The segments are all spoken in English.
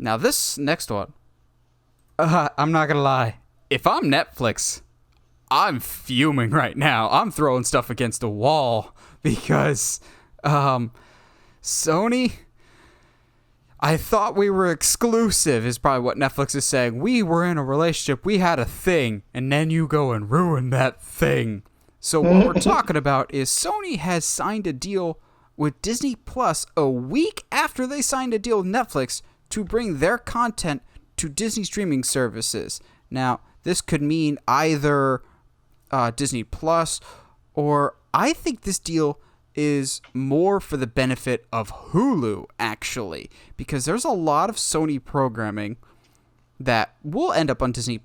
Now this next one, I'm not gonna lie. If I'm Netflix, I'm fuming right now. I'm throwing stuff against the wall because Sony, I thought we were exclusive is probably what Netflix is saying. We were in a relationship. We had a thing. And then you go and ruin that thing. So what we're talking about is Sony has signed a deal with Disney Plus a week after they signed a deal with Netflix to bring their content to Disney streaming services. Now, this could mean either Disney Plus, or I think this deal is more for the benefit of Hulu, actually, because there's a lot of Sony programming that will end up on Disney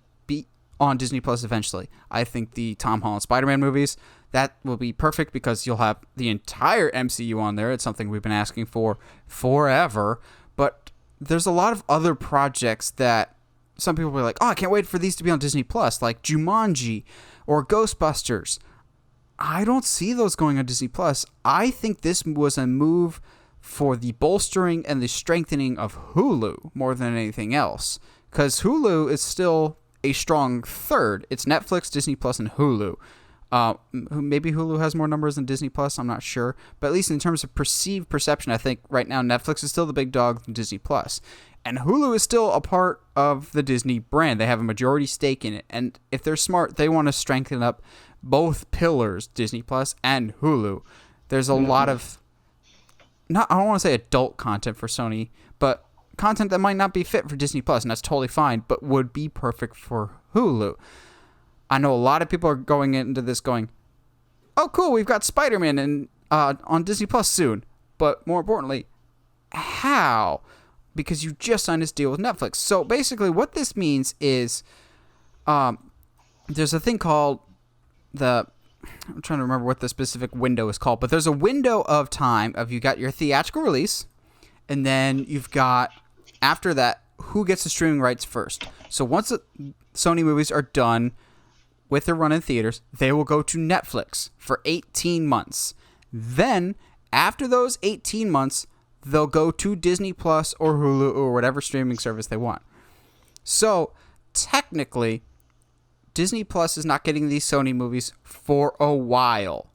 Plus eventually. I think the Tom Holland Spider-Man movies, that will be perfect because you'll have the entire MCU on there. It's something we've been asking for forever, but there's a lot of other projects that some people will be like, oh, I can't wait for these to be on Disney Plus, like Jumanji or Ghostbusters. I don't see those going on Disney Plus. I think this was a move for the bolstering and the strengthening of Hulu more than anything else, because Hulu is still a strong third. It's Netflix, Disney Plus, and Hulu. Maybe Hulu has more numbers than Disney Plus. I'm not sure, but at least in terms of perceived perception, I think right now Netflix is still the big dog than Disney Plus, and Hulu is still a part of the Disney brand. They have a majority stake in it, and if they're smart, they want to strengthen up both pillars, Disney Plus and Hulu. There's a lot of, I don't want to say adult content for Sony, but content that might not be fit for Disney Plus, and that's totally fine, but would be perfect for Hulu. I know a lot of people are going into this going, oh, cool, we've got Spider-Man on Disney Plus soon. But more importantly, how? Because you just signed this deal with Netflix. So basically what this means is there's a thing called I'm trying to remember what the specific window is called, but there's a window of time of you got your theatrical release, and then you've got, after that, who gets the streaming rights first. So once the Sony movies are done with their run in theaters, they will go to Netflix for 18 months. Then, after those 18 months, they'll go to Disney Plus or Hulu or whatever streaming service they want. So, technically, Disney Plus is not getting these Sony movies for a while.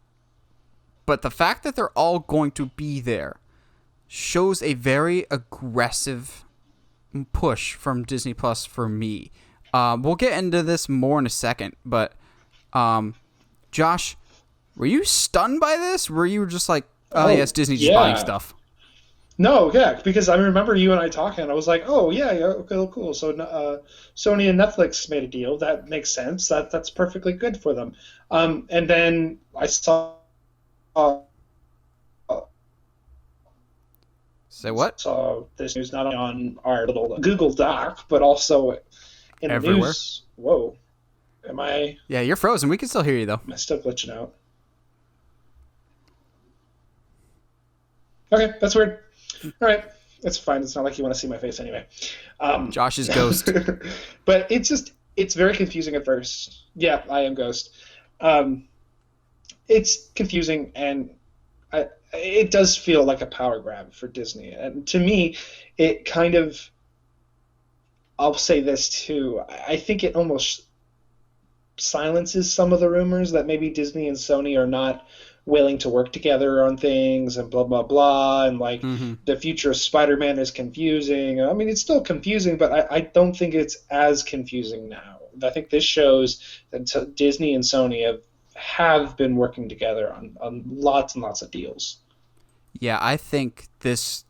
But the fact that they're all going to be there shows a very aggressive push from Disney Plus for me. We'll get into this more in a second, but Josh, were you stunned by this? Were you just like, oh yes, Disney just buying stuff? No, yeah, because I remember you and I talking. I was like, oh yeah, okay, cool. So Sony and Netflix made a deal. That makes sense. That's perfectly good for them. And then I saw. Say what? Saw this news not only on our little Google Doc, but also in the everywhere. News. Whoa, am I? Yeah, you're frozen. We can still hear you though. Am I still glitching out? Okay, that's weird. All right, it's fine. It's not like you want to see my face anyway. Josh's ghost. But it's very confusing at first. Yeah, I am Ghost. It's confusing, and it does feel like a power grab for Disney. And to me, it kind of, I'll say this too, I think it almost silences some of the rumors that maybe Disney and Sony are not willing to work together on things and blah, blah, blah. And like the future of Spider-Man is confusing. I mean, it's still confusing, but I don't think it's as confusing now. I think this shows that Disney and Sony have been working together on lots and lots of deals. Yeah, I think this,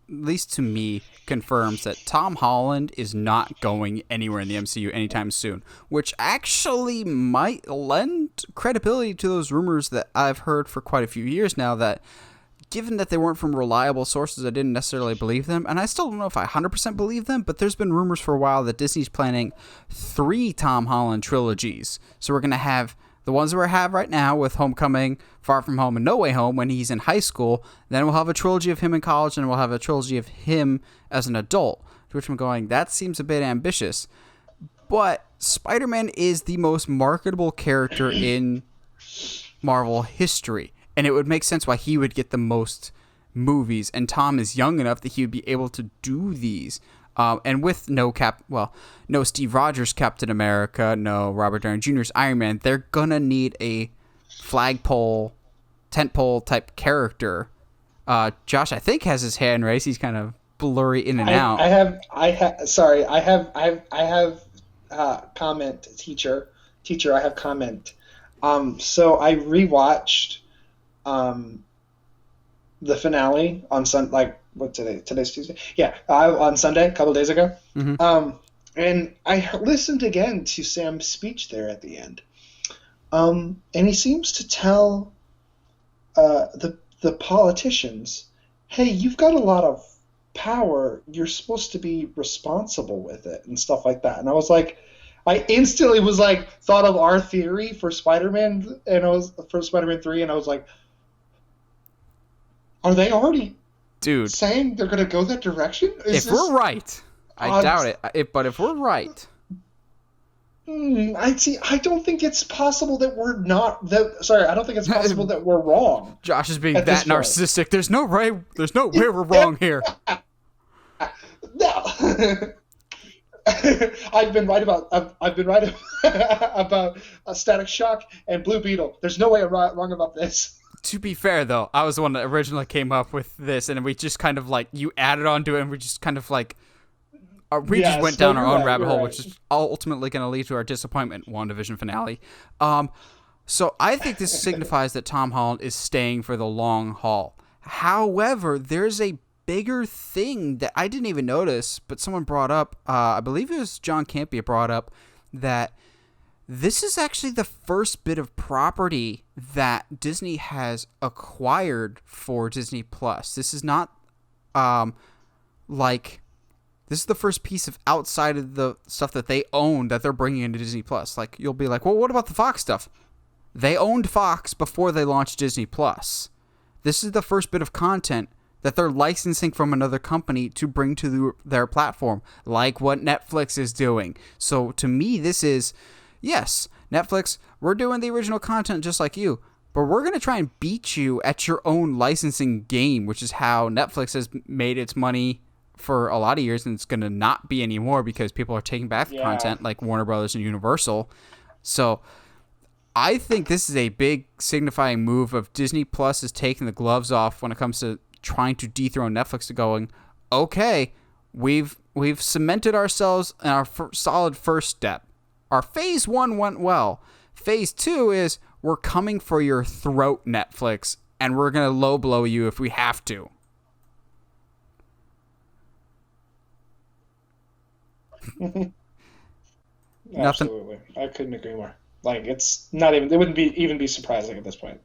at least to me, confirms that Tom Holland is not going anywhere in the MCU anytime soon, which actually might lend credibility to those rumors that I've heard for quite a few years now, that given that they weren't from reliable sources, I didn't necessarily believe them, and I still don't know if I 100% believe them, but there's been rumors for a while that Disney's planning 3 Tom Holland trilogies. So we're going to have the ones that we have right now with Homecoming, Far From Home, and No Way Home when he's in high school. Then we'll have a trilogy of him in college, and we'll have a trilogy of him as an adult. To which I'm going, that seems a bit ambitious. But Spider-Man is the most marketable character in Marvel history, and it would make sense why he would get the most movies, and Tom is young enough that he would be able to do these. And with no Steve Rogers Captain America, no Robert Downey Jr.'s Iron Man, they're gonna need a flagpole, tentpole type character. Josh, I think, has his hand raised. He's kind of blurry in and out. I have comment, teacher. I have comment. So I rewatched the finale on today's Tuesday? Yeah, on Sunday, a couple days ago. Mm-hmm. And I listened again to Sam's speech there at the end. And he seems to tell the politicians, hey, you've got a lot of power. You're supposed to be responsible with it and stuff like that. And I instantly thought of our theory for Spider-Man, and for Spider-Man 3, and I was like, are they already saying they're going to go that direction? If we're right, I doubt it. But if we're right, I don't think it's possible that we're not. I don't think it's possible that we're wrong. Josh is being that narcissistic. There's no way we're wrong here. No. I've been right about Static Shock and Blue Beetle. There's no way I'm wrong about this. To be fair, though, I was the one that originally came up with this, and we just kind of you added onto it, and we just kind of just went down our own rabbit hole, which is ultimately going to lead to our disappointment WandaVision finale. So I think this signifies that Tom Holland is staying for the long haul. However, there's a bigger thing that I didn't even notice, but someone brought up, I believe it was John Campea brought up, that this is actually the first bit of property that Disney has acquired for Disney Plus. This is not this is the first piece of outside of the stuff that they own that they're bringing into Disney Plus. You'll be like, well, what about the Fox stuff? They owned Fox before they launched Disney Plus. This is the first bit of content that they're licensing from another company to bring to their platform, like what Netflix is doing. So to me, this is, yes, Netflix, we're doing the original content just like you, but we're going to try and beat you at your own licensing game, which is how Netflix has made its money for a lot of years, and it's going to not be anymore because people are taking back the content like Warner Brothers and Universal. So I think this is a big signifying move of Disney Plus is taking the gloves off when it comes to trying to dethrone Netflix, to going, okay, we've cemented ourselves in our solid first step. Our phase 1 went well. Phase 2 is we're coming for your throat, Netflix, and we're going to low blow you if we have to. Absolutely. I couldn't agree more. It's not even, it wouldn't even be surprising at this point.